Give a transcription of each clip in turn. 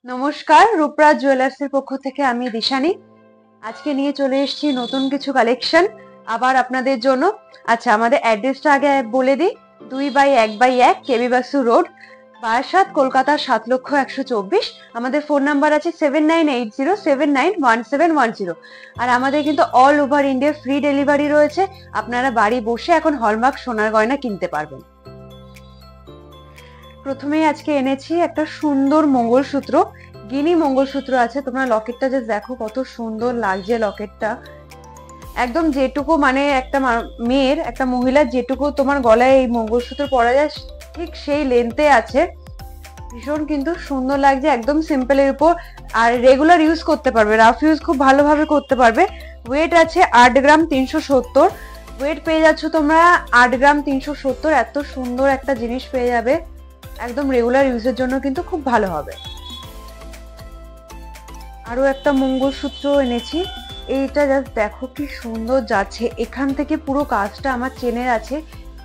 নমস্কার, রূপরাজ জুয়েলার্সের পক্ষ থেকে আমি দিশানি আজকে নিয়ে চলে এসেছি নতুন কিছু কালেকশন আবার আপনাদের জন্য। আচ্ছা, আমাদের অ্যাড্রেসটা আগে বলে দিই। 2/1/1 কেবি বাসু রোড, বারাসাত, কলকাতা 7,01,24। আমাদের ফোন নাম্বার আছে 7980791710। আর আমাদের কিন্তু all over India free delivery রয়েছে। আপনারা বাড়ি বসে এখন হলমার্ক সোনার গয়না কিনতে পারবেন। প্রথমেই আজকে এনেছি একটা সুন্দর মঙ্গলসূত্র, গিনি মঙ্গলসূত্র আছে। তোমরা লকেটটা যে দেখো কত সুন্দর লাগছে লকেটটা, একদম যেটুকু মানে একটা মেয়ের, একটা মহিলার যেটুকু তোমার গলায় এই মঙ্গলসূত্র পরা যায় ঠিক সেই লেন্থে আছে। ভীষণ কিন্তু সুন্দর লাগছে, একদম সিম্পলের উপর। আর রেগুলার ইউজ করতে পারবে, রাফ ইউজ খুব ভালোভাবে করতে পারবে। ওয়েট আছে 8 গ্রাম 370। ওয়েট পেয়ে যাচ্ছ তোমরা 8 গ্রাম 370। এত সুন্দর একটা জিনিস পেয়ে যাবে, একদম রেগুলার ইউজের জন্য কিন্তু খুব ভালো হবে। আরো একটা মঙ্গলসূত্র এনেছি, এইটা জাস্ট দেখো কি সুন্দর যাচ্ছে। এখান থেকে পুরো কাজটা আমার চেনের আছে,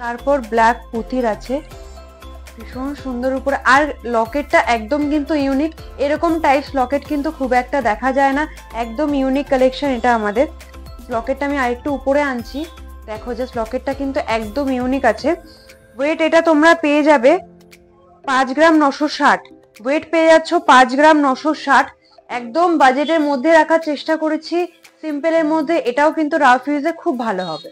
তারপর ব্ল্যাক পুঁতির আছে, ভীষণ সুন্দর উপরে। আর লকেটটা একদম কিন্তু ইউনিক, এরকম টাইপস লকেট কিন্তু খুব একটা দেখা যায় না, একদম ইউনিক কালেকশন এটা আমাদের। লকেটটা আমি আরেকটু উপরে আনছি, দেখো জাস্ট লকেটটা কিন্তু একদম ইউনিক আছে। ওয়েট এটা তোমরা পেয়ে যাবে 5 গ্রাম 960। ওয়েট পেয়ে যাচ্ছ 5 গ্রাম 960। একদম বাজেটের মধ্যে রাখার চেষ্টা করেছি, সিম্পলের মধ্যে। এটাও কিন্তু রাফ ইউজে খুব ভালো হবে।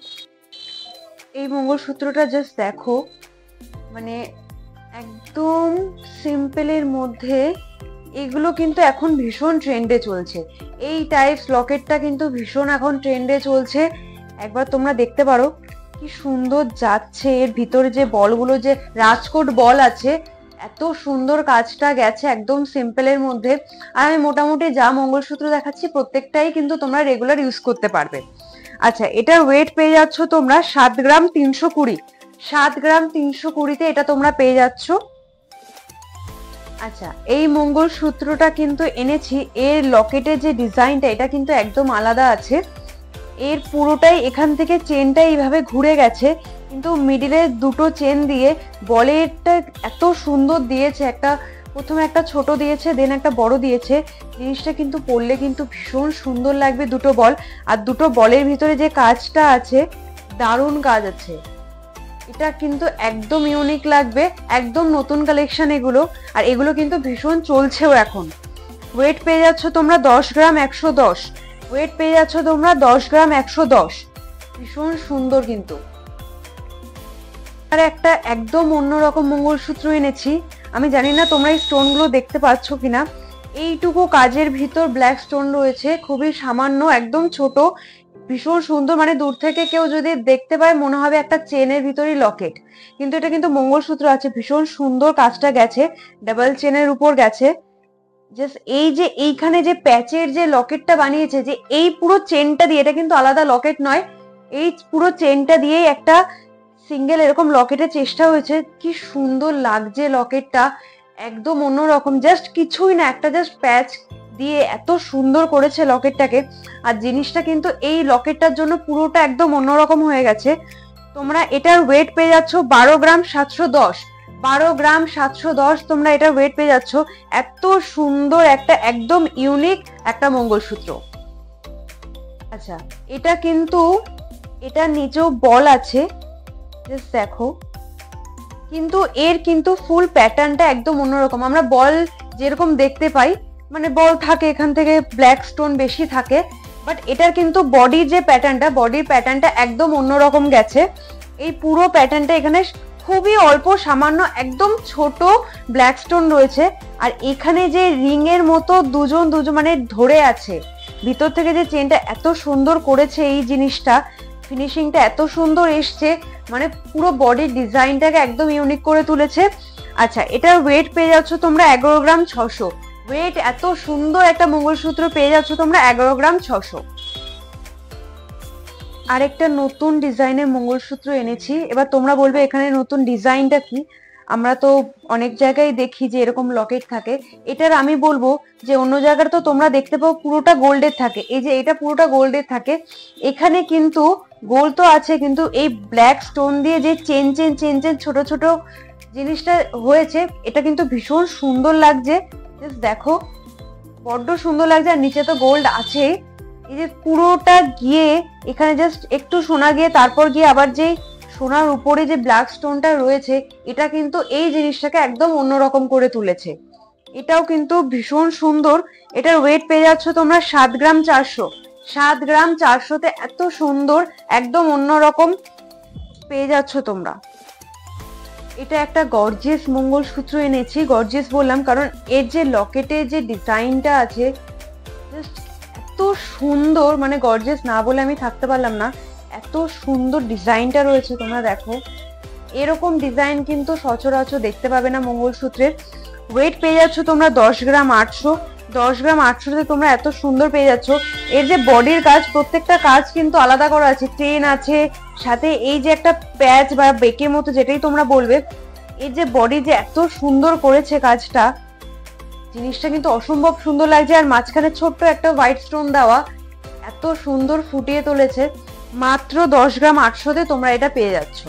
এই মঙ্গলসূত্রটা জাস্ট দেখো, মানে একদম সিম্পলের মধ্যে। এগুলো কিন্তু এখন ভীষণ ট্রেন্ডে চলছে, এই টাইপস লকেটটা কিন্তু ভীষণ এখন ট্রেন্ডে চলছে। একবার তোমরা দেখতে পারো কি সুন্দর যাচ্ছে। এর ভিতরে যে বলগুলো, যে রাজকোট বল আছে, এত সুন্দর কাজটা গেছে একদম সিম্পলের মধ্যে। আর আমি মোটামুটি যা মঙ্গলসূত্র দেখাচ্ছি প্রত্যেকটাই কিন্তু তোমরা রেগুলার ইউজ করতে পারবে। আচ্ছা, এটার ওয়েট পেয়ে যাচ্ছ তোমরা 7 গ্রাম 320। 7 গ্রাম 320তে এটা তোমরা পেয়ে যাচ্ছ। আচ্ছা, এই মঙ্গলসূত্রটা কিন্তু এনেছি, এর লকেটের যে ডিজাইনটা এটা কিন্তু একদম আলাদা আছে। এর পুরোটাই এখান থেকে চেনটা এইভাবে ঘুরে গেছে, কিন্তু মিডিলে দুটো চেন দিয়ে বলেরটা এত সুন্দর দিয়েছে। একটা প্রথমে একটা ছোট দিয়েছে, দেন একটা বড় দিয়েছে। জিনিসটা কিন্তু পরলে কিন্তু ভীষণ সুন্দর লাগবে, দুটো বল। আর দুটো বলের ভিতরে যে কাজটা আছে, দারুণ কাজ আছে। এটা কিন্তু একদম ইউনিক লাগবে, একদম নতুন কালেকশন এগুলো। আর এগুলো কিন্তু ভীষণ চলছেও এখন। ওয়েট পেয়ে যাচ্ছ তোমরা 10 গ্রাম 110। ওয়েট পেয়ে যাচ্ছ তোমরা 10 গ্রাম 110। ভীষণ সুন্দর কিন্তু। আর একটা একদম অন্যরকম মঙ্গলসূত্র এনেছি। আমি জানি না তোমরা এই স্টোনগুলো দেখতে পাচ্ছ কিনা। এইটুকু কাজের ভিতর ব্ল্যাক স্টোন রয়েছে, খুবই সামান্য, একদম ছোট, ভীষণ সুন্দর। মানে দূর থেকে কেউ যদি দেখতে পায় মনে হবে একটা চেনের ভিতরই লকেট, কিন্তু এটা কিন্তু মঙ্গলসূত্র আছে। ভীষণ সুন্দর কাজটা গেছে, ডাবল চেনের উপর গেছে। জাস্ট এই যে এইখানে যে প্যাচের যে লকেটটা বানিয়েছে, যে এই পুরো চেনটা দিয়ে, এটা কিন্তু আলাদা লকেট নয়, এই পুরো চেনটা দিয়েই একটা সিঙ্গেল এরকম লকেটের চেষ্টা হয়েছে। কি সুন্দর লাগছে লকেটটা, একদম অন্যরকম। জাস্ট কিছুই না, একটা জাস্ট প্যাচ দিয়ে এত সুন্দর করেছে লকেটটাকে। আর জিনিসটা কিন্তু এই লকেটটার জন্য পুরোটা একদম অন্যরকম হয়ে গেছে। তোমরা এটার ওয়েট পেয়ে যাচ্ছ 12 গ্রাম 710। 12 গ্রাম 710 তোমরা এটার ওয়েট পেয়ে যাচ্ছ। এত সুন্দর একটা একদম ইউনিক একটা মঙ্গলসূত্র। আচ্ছা, এটা কিন্তু এটার নিচেও বল আছে, জাস্ট দেখো। কিন্তু এর কিন্তু ফুল প্যাটার্নটা একদম অন্যরকম। আমরা বল যেরকম দেখতে পাই, মানে বল থাকে এখান থেকে ব্ল্যাক স্টোন বেশি থাকে, বাট এটার কিন্তু বডির যে প্যাটার্নটা, বডির প্যাটার্নটা একদম অন্যরকম গেছে। এই পুরো প্যাটার্নটা এখানে খুবই অল্প সামান্য একদম ছোট ব্ল্যাক স্টোন রয়েছে। আর এখানে যে রিং এর মতো দুজন মানে ধরে আছে, ভিতর থেকে যে চেনটা এত সুন্দর করেছে, এই জিনিসটা ফিনিশিংটা এত সুন্দর এসছে, মানে পুরো বডির ডিজাইনটাকে একদম ইউনিক করে তুলেছে। আচ্ছা, এটার ওয়েট পেয়ে যাচ্ছ তোমরা 11 গ্রাম 600। ওয়েট এত সুন্দর একটা মঙ্গলসূত্র পেয়ে যাচ্ছ তোমরা 11 গ্রাম 600। আরেকটা নতুন ডিজাইনের মঙ্গলসূত্র এনেছি। এবার তোমরা বলবে এখানে নতুন ডিজাইনটা কি। আমরা তো অনেক জায়গায় দেখি যে এরকম লকেট থাকে। এটার আমি বলবো যে অন্য জায়গায় তো তোমরা দেখতে পাও পুরোটা গোল্ডের থাকে, এই যে এটা পুরোটা গোল্ডের থাকে। এখানে কিন্তু গোল্ড তো আছে, কিন্তু এই ব্ল্যাক স্টোন দিয়ে যে চেন চেন চেন চেন ছোট ছোট জিনিসটা হয়েছে, এটা কিন্তু ভীষণ সুন্দর লাগছে। জাস্ট দেখো বড্ড সুন্দর লাগছে। আর নিচে তো গোল্ড আছে, এই যে পুরোটা গিয়ে এখানে জাস্ট একটু সোনা গিয়ে তারপর গিয়ে আবার যে সোনার উপরে যে ব্ল্যাক স্টোনটা রয়েছে, এটা কিন্তু এই জিনিসটাকে একদম অন্যরকম করে তুলেছে। এটাও কিন্তু ভীষণ সুন্দর। এটার ওয়েট পেয়ে যাচ্ছ তোমরা 7 গ্রাম 400। 7 গ্রাম 400তে এত সুন্দর একদম অন্যরকম পেয়ে যাচ্ছ তোমরা। এটা একটা গর্জিয়াস মঙ্গলসূত্র এনেছি। গর্জিয়াস বললাম কারণ এর যে লকেটের যে ডিজাইনটা আছে এত সুন্দর, মানে গর্জিয়াস না বলে আমি থাকতে পারলাম না। এত সুন্দর ডিজাইনটা রয়েছে, তোমরা দেখো। এরকম ডিজাইন কিন্তু সচরাচর দেখতে পাবে না মঙ্গলসূত্রের। ওয়েট পেয়ে যাচ্ছ তোমরা 10 গ্রাম 800। 10 গ্রাম 800তে তোমরা এত সুন্দর পেয়ে যাচ্ছ। এর যে বডির কাজ, প্রত্যেকটা কাজ কিন্তু আলাদা করা আছে। চেন আছে, সাথে এই যে একটা প্যাচ বা বেকের মতো যেটাই তোমরা বলবে, এর যে বডি যে এত সুন্দর করেছে কাজটা, জিনিসটা কিন্তু অসম্ভব সুন্দর লাগছে। আর মাঝখানে ছোট্ট একটা হোয়াইট স্টোন দেওয়া, এত সুন্দর ফুটিয়ে তুলেছে। মাত্র 10 গ্রাম 800তে তোমরা এটা পেয়ে যাচ্ছ।